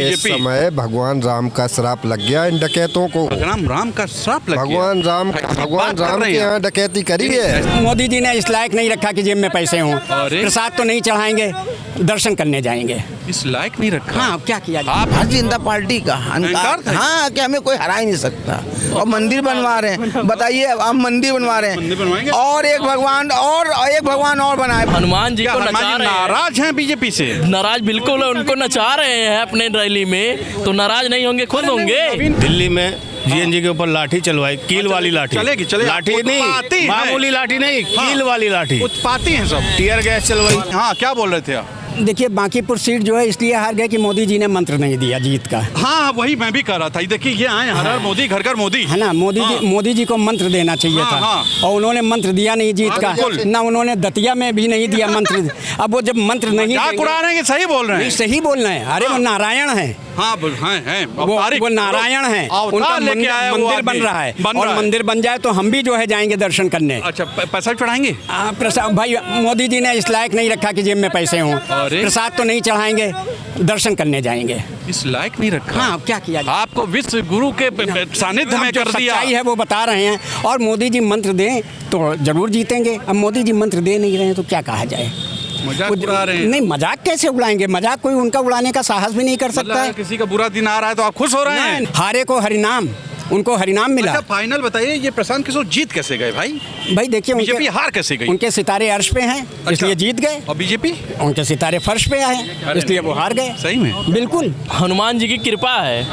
इस समय भगवान राम का श्राप लग गया इन डकैतों को। भगवान राम का श्राप लग गया। भगवान राम के यहाँ डकैती करी है। मोदी जी ने इस लायक नहीं रखा कि जेब में पैसे हों। प्रसाद तो नहीं चढ़ाएंगे, दर्शन करने जाएंगे। इस लायक नहीं रखा। हाँ, क्या किया जाए? आप भारतीय जनता पार्टी का अहंकार था। हाँ, कि हमें कोई हरा ही नहीं सकता। और मंदिर बनवा रहे हैं, बताइए आप मंदिर बनवा रहे हैं और एक भगवान और बनाए। हनुमान जी को नचा रहे हैं। नाराज हैं बीजेपी से? नाराज बिल्कुल है, उनको नचा रहे हैं अपने रैली में, तो नाराज नहीं होंगे, खुद होंगे। दिल्ली में जीएनजी के ऊपर लाठी चलवाई, कील वाली लाठी। चलेगी लाठी नहीं, मामूली लाठी नहीं, कील वाली लाठी। उत्पाती हैं सब। टीयर गैस चलवाई। हाँ, क्या बोल रहे थे आप? देखिए, बांकीपुर सीट जो है इसलिए हार गए कि मोदी जी ने मंत्र नहीं दिया जीत का। हाँ, वही मैं भी कह रहा था। देखिए, ये आए हर हर मोदी, घर घर मोदी, है ना। मोदी जी को मंत्र देना चाहिए था। और उन्होंने मंत्र दिया नहीं जीत का ना। उन्होंने दतिया में भी नहीं दिया मंत्र। अब वो जब मंत्र नहीं उड़ा रहे हैं, सही बोल रहे हैं। सही बोल रहे हैं। अरे वो नारायण है। हाँ, वो नारायण है। उनका मंदिर बन रहा है और मंदिर बन जाए तो हम भी जो है जाएंगे दर्शन करने। अच्छा, पैसा चढ़ाएंगे? प्रसाद भाई, मोदी जी ने इस लायक नहीं रखा कि जेब में पैसे हों। प्रसाद तो नहीं चढ़ाएंगे, दर्शन करने जाएंगे। इस लायक नहीं रखा। हाँ, क्या किया जाए? आपको विश्व गुरु के सानिध्य में कर दिया। सच्चाई है वो बता रहे हैं। और मोदी जी मंत्र दें तो जरूर जीतेंगे। अब मोदी जी मंत्र दे नहीं रहे हैं तो क्या कहा जाए? मजाक उड़ा रहे हैं। नहीं, मजाक कैसे उड़ाएंगे? मजाक कोई उनका उड़ाने का साहस भी नहीं कर सकता है। किसी का बुरा दिन आ रहा है तो आप खुश हो रहे हैं? हारे को हरिनाम, उनको हरिनाम मिला। अच्छा, फाइनल बताइए, ये प्रशांत किशोर जीत कैसे गए भाई? देखिए, बीजेपी हार कैसे गई? उनके सितारे अर्श पे हैं, इसलिए जीत गए। और बीजेपी उनके सितारे फर्श पे आए, इसलिए वो हार गए। सही में? बिल्कुल। हनुमान जी की कृपा है।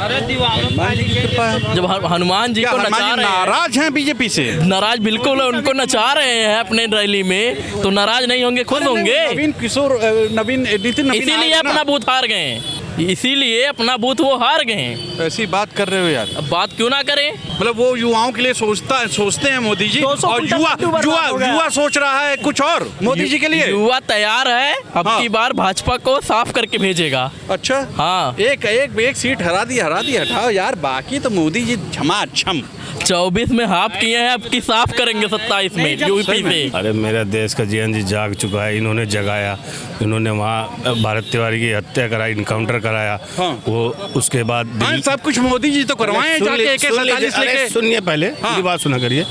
जब हनुमान जी को नचा रहे हैं। नाराज हैं बीजेपी से? नाराज बिल्कुल है, उनको नचा रहे हैं अपने रैली में, तो नाराज नहीं होंगे, खुद होंगे। नितिन इसीलिए अपना बूथ हार गए, इसीलिए अपना बूथ वो हार गए। ऐसी बात कर रहे हो यार? अब बात क्यों ना करें? मतलब वो युवाओं के लिए सोचते हैं मोदी जी, और युवा सोच रहा है कुछ और मोदी जी के लिए। युवा तैयार है, अब की बार भाजपा को साफ करके भेजेगा। अच्छा, हाँ। एक सीट हरा दी हटाओ यार, बाकी तो मोदी जी झमाझम। 24 में हाफ किए हैं, अब की साफ करेंगे 27 में यूपी से। अरे मेरा देश का जीएनजी जाग चुका है। इन्होंने जगाया, इन्होंने वहाँ भारत तिवारी की हत्या कराई, इनकाउंटर कराया। वो उसके बाद सब कुछ मोदी जी तो करवाए। सुनिए पहले, मेरी बात सुना करिए।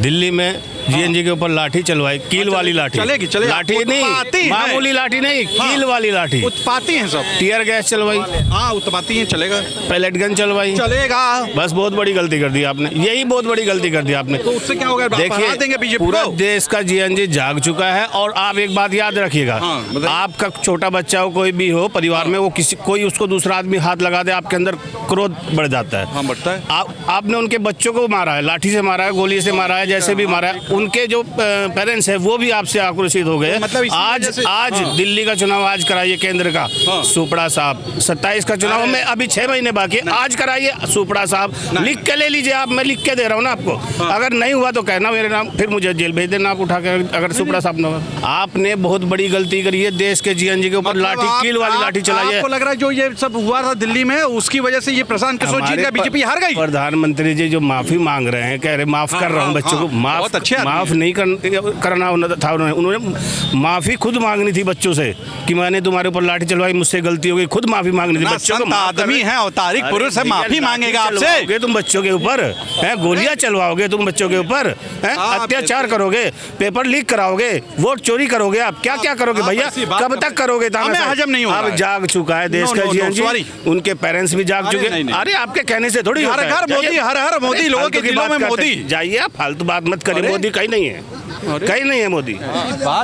दिल्ली में जीएनजी के ऊपर लाठी चलवाई, कील वाली लाठी। चलेगी। लाठी नहीं, मामूली लाठी नहीं, कील वाली लाठी। उत्पाती हैं सब। टीयर गैस चलवाई। हाँ, उत्पाती हैं, चलेगा। पैलेट गन चलवाई, चलेगा। बस बहुत बड़ी गलती कर दी आपने, यही बहुत बड़ी गलती कर दी आपने। तो उससे क्या होगा? देखिए, पूरा देश का जीएनजी जाग चुका है। और आप एक बात याद रखिएगा, आपका छोटा बच्चा हो, कोई भी हो परिवार में, वो कोई उसको दूसरा आदमी हाथ लगा दे, आपके अंदर क्रोध बढ़ जाता है। हाँ, बढ़ता है। आपने उनके बच्चों को मारा है, लाठी से मारा है, गोली से मारा है, जैसे भी मारा है। उनके जो पेरेंट्स है वो भी आपसे आक्रोशित हो गए। मतलब आज दिल्ली का चुनाव आज कराइए, केंद्र का। सुपड़ा साहब 27 का चुनाव में अभी 6 महीने बाकी, आज कराइए। सुपड़ा साहब लिख के ले लीजिए, आप, मैं लिख के दे रहा हूँ ना आपको। अगर नहीं हुआ तो कहना मेरे नाम, फिर मुझे जेल भेज देना आप उठा के, अगर सुपड़ा साहब ने। आपने बहुत बड़ी गलती करी है, देश के जीएनजी के ऊपर लाठी, कील वाली लाठी चलाई है। आपको लग रहा है जो ये सब हुआ था दिल्ली में, उसकी वजह से ये प्रशांत किशोर जीत गया, बीजेपी हार गई? प्रधानमंत्री जी जो माफी मांग रहे हैं, कह रहे माफ कर रहा हूँ बच्चों को, माफ नहीं करना था। उन्होंने माफी खुद मांगनी थी बच्चों से कि मैंने तुम्हारे ऊपर लाठी चलवाई, मुझसे गलती हो गई, खुद माफी मांगनी थी बच्चों को। आदमी है, अवतारिक पुरुष है, माफी मांगेगा आपसे। तुम बच्चों के ऊपर गोलियां चलवाओगे, तुम बच्चों के ऊपर अत्याचार करोगे, पेपर लीक कराओगे, वोट चोरी करोगे, आप क्या क्या करोगे भैया? कब तक करोगे? हजम नहीं होगा। अब जाग चुका है देश का जीएनजी, उनके पेरेंट्स भी जाग चुके। अरे आपके कहने से थोड़ी हर घर मोदी, हर मोदी, लोगों के दिलों में मोदी। जाइए आप, फालतू बात मत करिए। मोदी कहीं नहीं है, कहीं नहीं है मोदी,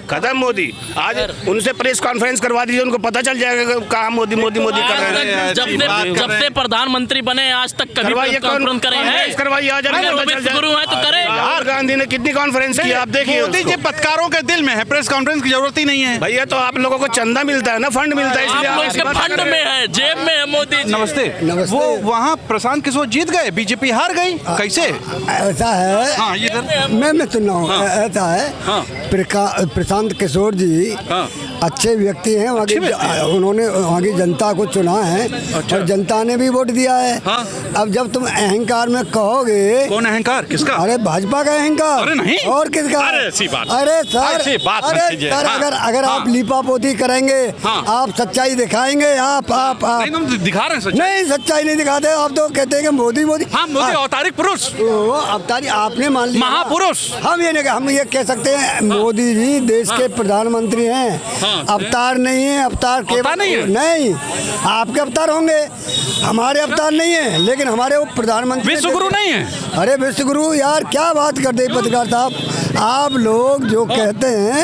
खत्म मोदी। आज उनसे प्रेस कॉन्फ्रेंस करवा दीजिए, उनको पता चल जाएगा कहाँ मोदी कर रहे हैं। जब से प्रधानमंत्री बने आज तक कभी कॉन्फ्रेंस करे हैं? करवाइए, आज गुरु है तो करे। राहुल गांधी ने कितनी कॉन्फ्रेंस की, आप देखिए। मोदी जी पत्रकारों के दिल में है, प्रेस कॉन्फ्रेंस की जरूरत ही नहीं है भैया। तो आप लोगों को चंदा मिलता है ना, फंड मिलता है, इसलिए फंड में है, जेब में है मोदी। नमस्ते। वो वहाँ प्रशांत किशोर जीत गए, बीजेपी हार गई, कैसे? ऐसा है। हाँ, मैं सुन रहा हूँ। ऐसा है, प्रशांत किशोर जी अच्छे व्यक्ति हैं वहाँ के, उन्होंने वहाँ की जनता को चुना है और जनता ने भी वोट दिया है। अब जब तुम अहंकार में कहोगे, कौन अहंकार किसका? अरे भाजपा का अहंकार। अरे नहीं, और किसका? अरे ऐसी बात, अरे सर, अरे सर अगर आप लीपापोती करेंगे, आप सच्चाई दिखाएंगे, आप दिखा रहे हैं सच्चाई? नहीं, सच्चाई नहीं दिखाते। आप तो कहते हैं कि मोदी मोदी। हाँ, मोदी अवतारिक पुरुष, अवतारी आपने मान लिया, महापुरुष। हम ये कह सकते हैं मोदी जी देश के प्रधानमंत्री हैं, अवतार नहीं है। अवतार केवल नहीं, आपके अवतार होंगे, हमारे अवतार नहीं है, लेकिन हमारे वो प्रधानमंत्री विश्वगुरु नहीं है। अरे विश्वगुरु यार, क्या बात करते पत्रकार साहब, आप लोग जो कहते हैं,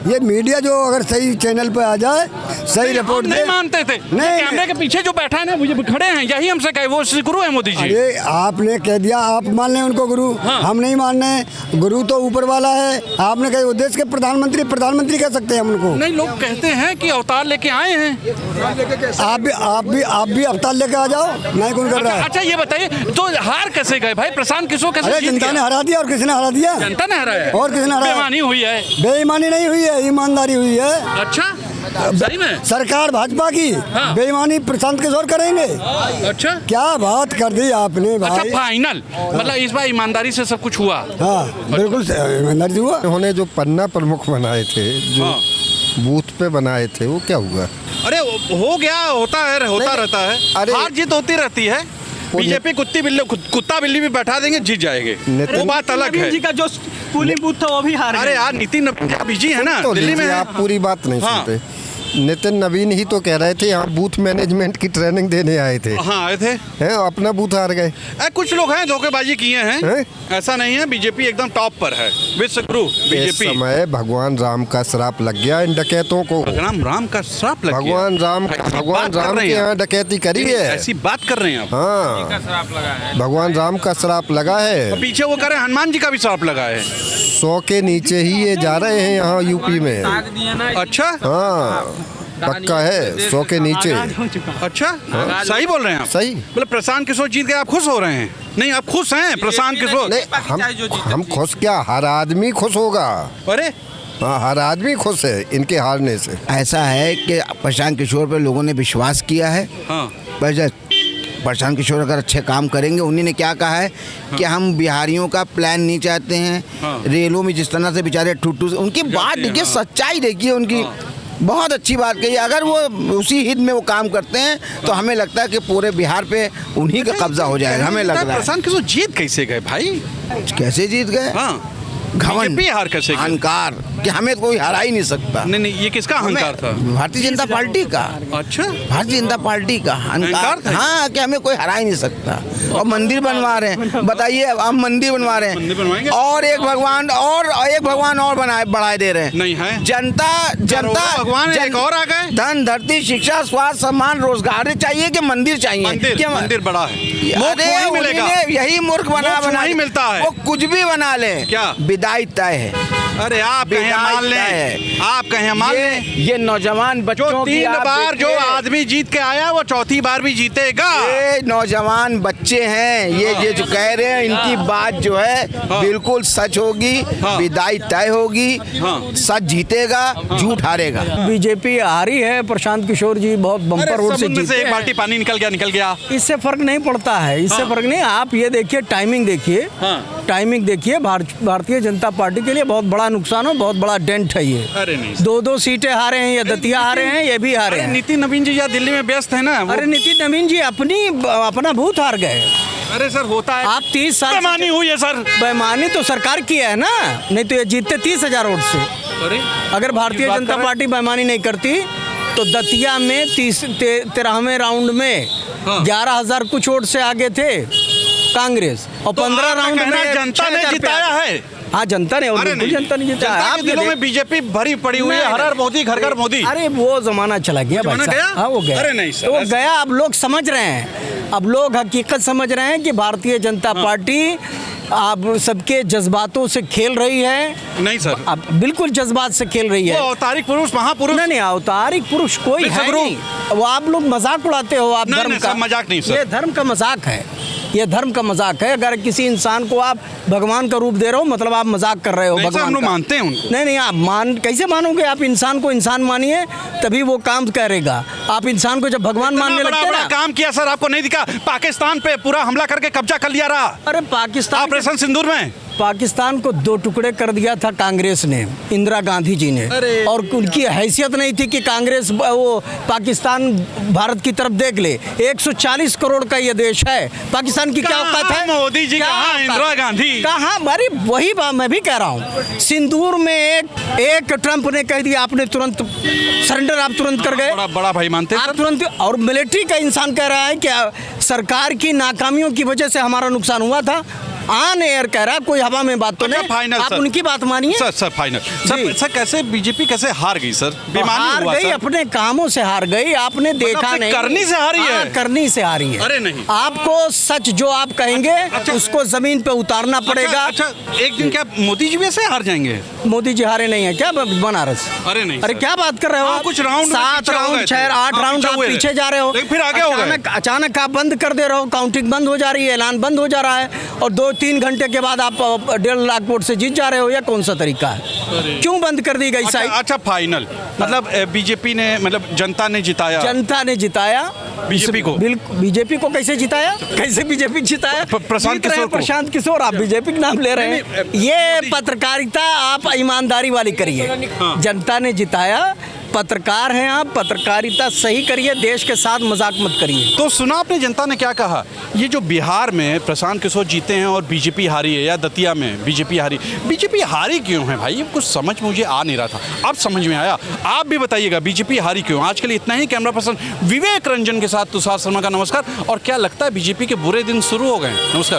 ये मीडिया जो अगर सही चैनल पे आ जाए, सही रिपोर्ट नहीं मानते थे। नहीं, कैमरे के पीछे जो बैठा है ना, मुझे खड़े हैं, यही हमसे कहे वो गुरु है मोदी जी। अरे आपने कह दिया आप मान लें उनको गुरु, हम नहीं मान रहे। गुरु तो ऊपर वाला है। आपने कहा देश के प्रधानमंत्री कह सकते हैं हम उनको। नहीं, लोग कहते हैं कि अवतार लेके आए हैं। आप भी अवतार लेके आ जाओ, नहीं कौन कर रहा है। अच्छा ये बताइए, तो हार कैसे गए भाई? प्रशांत किशोर कैसे? अरे जनता ने हरा दिया। और किसने हरा दिया? जनता ने हराया है। और किसने हराया? बेईमानी हुई है। बेईमानी नहीं हुई है, ईमानदारी हुई है। अच्छा, सही में सरकार भाजपा की, बेईमानी प्रशांत किशोर करेंगे। अच्छा, क्या बात कर दी आपने भाई। अच्छा, फाइनल मतलब इस बार ईमानदारी से सब कुछ हुआ। हाँ बिल्कुल ईमानदारी से हुआ। उन्होंने जो पन्ना प्रमुख बनाए थे, जो बूथ पे बनाए थे, वो क्या हुआ? अरे हो गया, होता रहता है। अरे हार जीत होती रहती है। बीजेपी कुत्ता बिल्ली भी बैठा देंगे, जीत जाएंगे, वो बात अलग है। जी का जो पोलिंग बूथ था वो भी हार। अरे यार, नितिन बिजी है ना, दिल्ली में। आप पूरी बात नहीं सुनते। नितिन नवीन ही तो कह रहे थे यहाँ बूथ मैनेजमेंट की ट्रेनिंग देने आए थे। हाँ, आए थे, हैं, अपना बूथ हार गए। कुछ लोग हैं धोखेबाजी किए हैं, ऐसा नहीं है। बीजेपी एकदम टॉप पर है, विश्वगुरु बीजेपी। इस समय भगवान राम का श्राप लग गया इन डकैतों को। राम का श्राप लग गया। भगवान राम के यहाँ डकैती करी है। ऐसी बात कर रहे हैं आप? हाँ, भगवान राम का श्राप लगा है। पीछे वो कह रहे हैं हनुमान जी का भी श्राप लगा है। 100 के नीचे ही ये जा रहे हैं यहाँ यूपी में। अच्छा, हाँ पक्का है, 100 के नीचे। अच्छा, सही बोल रहे हैं आप? सही। मतलब प्रशांत किशोर जीत गए, आप खुश हो रहे हैं? नहीं, आप खुश हैं प्रशांत किशोर? हम खुश क्या, हर आदमी खुश होगा। अरे हाँ, हर आदमी खुश है इनके हारने से। ऐसा है कि प्रशांत किशोर पर लोगों ने विश्वास किया है। प्रशांत किशोर अगर अच्छे काम करेंगे, उन्हीं ने क्या कहा है कि हम बिहारियों का प्लान नहीं चाहते हैं। रेलों में जिस तरह से बेचारे ठुट्टू, उनकी बात देखिए, सच्चाई देखिए उनकी, बहुत अच्छी बात कही। अगर वो उसी हित में वो काम करते हैं तो हमें लगता है कि पूरे बिहार पे उन्हीं का कब्जा हो जाएगा। हमें लग रहा है। प्रशांत किशोर जीत कैसे गए भाई? कैसे जीत गए? हाँ, घमंड, हार कैसे? अहंकार कि हमें कोई हरा ही नहीं सकता। नहीं, ये किसका अहंकार था? भारतीय जनता पार्टी का। अच्छा, भारतीय जनता पार्टी का अहंकार था। हाँ, कि हमें कोई हरा ही नहीं सकता। और मंदिर बनवा रहे हैं, बताइए, हम मंदिर बनवा रहे हैं, और एक भगवान और बढ़ाए दे रहे हैं। नहीं है जनता भगवान एक और आ गए। धन, धरती, शिक्षा, स्वास्थ्य, सम्मान, रोजगार चाहिए कि मंदिर चाहिए? मंदिर बड़ा है, यही मूर्ख बना मिलता है। वो कुछ भी बना ले, क्या विदाई तय है। अरे आप कहें मान लें, आप कहें मान लें। ये नौजवान बच्चों जो 3 बार जो आदमी जीत के आया, वो 4थी बार भी जीतेगा। ये नौजवान बच्चे हैं, ये जो कह रहे हैं, इनकी बात जो है बिल्कुल सच होगी। विदाई तय होगी, सच जीतेगा, झूठ हारेगा। बीजेपी हारी है, प्रशांत किशोर जी बहुत बम्पर वोट से जीते। एक बाल्टी पानी निकल गया। इससे फर्क नहीं पड़ता है, इससे फर्क नहीं। आप ये देखिए, टाइमिंग देखिए, भारतीय जनता पार्टी के लिए बहुत बड़ा नुकसान हो, बहुत बड़ा डेंट है ये। अरे नहीं, 2 सीटें हारे हैं, या दतिया हारे हैं, ये भी हारे हैं। नितिन नवीन जी या दिल्ली में व्यस्त है ना। अरे नितिन नवीन जी अपना बूथ हार गए। अरे सर, होता है। आप 30 साल बेईमानी हुई है सर। बेईमानी तो सरकार की है ना, नहीं तो ये जीतते 30,000 वोट से। अरे अगर भारतीय जनता पार्टी बेईमानी नहीं करती तो दतिया में 13वें राउंड में 11,000 कुछ वोट से आगे थे कांग्रेस, और 15 राउंड में जनता ने जिताया है। हाँ, जनता ने, और बिल्कुल जनता ने जिताया। आप दिलों में बीजेपी भरी पड़ी हुई है, हर मोदी, घर मोदी। अरे वो जमाना चला गया भाई साहब। हाँ, वो गया। अरे नहीं सर, तो वो गया। अब लोग समझ रहे हैं, अब लोग हकीकत समझ रहे हैं कि भारतीय जनता पार्टी अब सबके जज्बातों से खेल रही है। नहीं सर, अब बिल्कुल जज्बात से खेल रही है। अवतारिक पुरुष, महापुरुष नहीं, अवतारिक पुरुष कोई है नहीं। वो आप लोग मजाक उड़ाते हो, आप धर्म का। मजाक नहीं सर, ये धर्म का मजाक है। ये धर्म का मजाक है। अगर किसी इंसान को आप भगवान का रूप दे रहे हो मतलब आप मजाक कर रहे हो। नहीं सर, हम भगवान लोग का मानते हैं उनको। नहीं आप कैसे मानोगे? आप इंसान को इंसान मानिए तभी वो काम करेगा। आप इंसान को जब भगवान मानने लगते हैं बड़ा ना। काम किया सर, आपको नहीं दिखा? पाकिस्तान पे पूरा हमला करके कब्जा कर लिया रहा अरे पाकिस्तान ऑपरेशन सिंदूर में। पाकिस्तान को 2 टुकड़े कर दिया था कांग्रेस ने, इंदिरा गांधी जी ने। और उनकी हैसियत नहीं थी कि कांग्रेस वो पाकिस्तान भारत की तरफ देख ले। 140 करोड़ का ये देश है, पाकिस्तान की क्या औकात है? मोदी जी कहाँ, इंदिरा गांधी कहाँ? अरे वही बात मैं भी कह रहा हूँ। सिंदूर में एक ट्रंप ने कह दिया आपने तुरंत सरेंडर, आप तुरंत कर गए। बड़ा भाई मानते हैं आप तुरंत। और मिलिट्री का इंसान कह रहा है कि सरकार की नाकामियों की वजह से हमारा नुकसान हुआ था। ऑन एयर कह रहा है, कोई हवा में बात तो नहीं। फाइनल आप सर, उनकी बात मानिए। सर फाइनल सर कैसे बीजेपी कैसे हार गई सर? बेईमानी हार हुआ गई, सर। अपने कामों से हार गई। आपने देखा नहीं, करनी से हारी है। करनी से हारी है। अरे नहीं, आपको सच जो आप कहेंगे उसको जमीन पे उतारना पड़ेगा। अच्छा एक दिन क्या मोदी जी भी ऐसे हार जाएंगे? मोदी जी हारे नहीं है क्या बनारस? अरे नहीं अरे सर। क्या बात कर रहे हो आप? कुछ राउंड 7 राउंड 6 8 राउंड आप पीछे जा रहे हो, फिर आगे हो गए। अचानक आप बंद कर दे रहे हो, काउंटिंग बंद हो जा रही है, ऐलान बंद हो जा रहा है और 2-3 घंटे के बाद आप 1.5 लाख वोट से जीत जा रहे हो। या कौन सा तरीका है? क्यों बंद कर दी गई साइड? अच्छा फाइनल मतलब बीजेपी ने मतलब जनता ने जिताया। जनता ने जिताया बीजेपी को। बिल्कुल। बीजेपी को कैसे जिताया? कैसे बीजेपी जिताया? प्रशांत किशोर को। प्रशांत किशोर, आप बीजेपी का नाम ले रहे हैं। ये पत्रकारिता आप ईमानदारी वाली करिए। जनता ने जिताया, पत्रकार हैं आप, पत्रकारिता सही करिए, देश के साथ मजाक मत करिए। तो सुना आपने जनता ने क्या कहा? ये जो बिहार में प्रशांत किशोर जीते हैं और बीजेपी हारी है, या दतिया में बीजेपी हारी क्यों है भाई? ये कुछ समझ मुझे आ नहीं रहा था, अब समझ में आया। आप भी बताइएगा बीजेपी हारी क्यों? आज के लिए इतना ही। कैमरा पर्सन विवेक रंजन के साथ तुषार शर्मा का नमस्कार। और क्या लगता है बीजेपी के बुरे दिन शुरू हो गए? नमस्कार।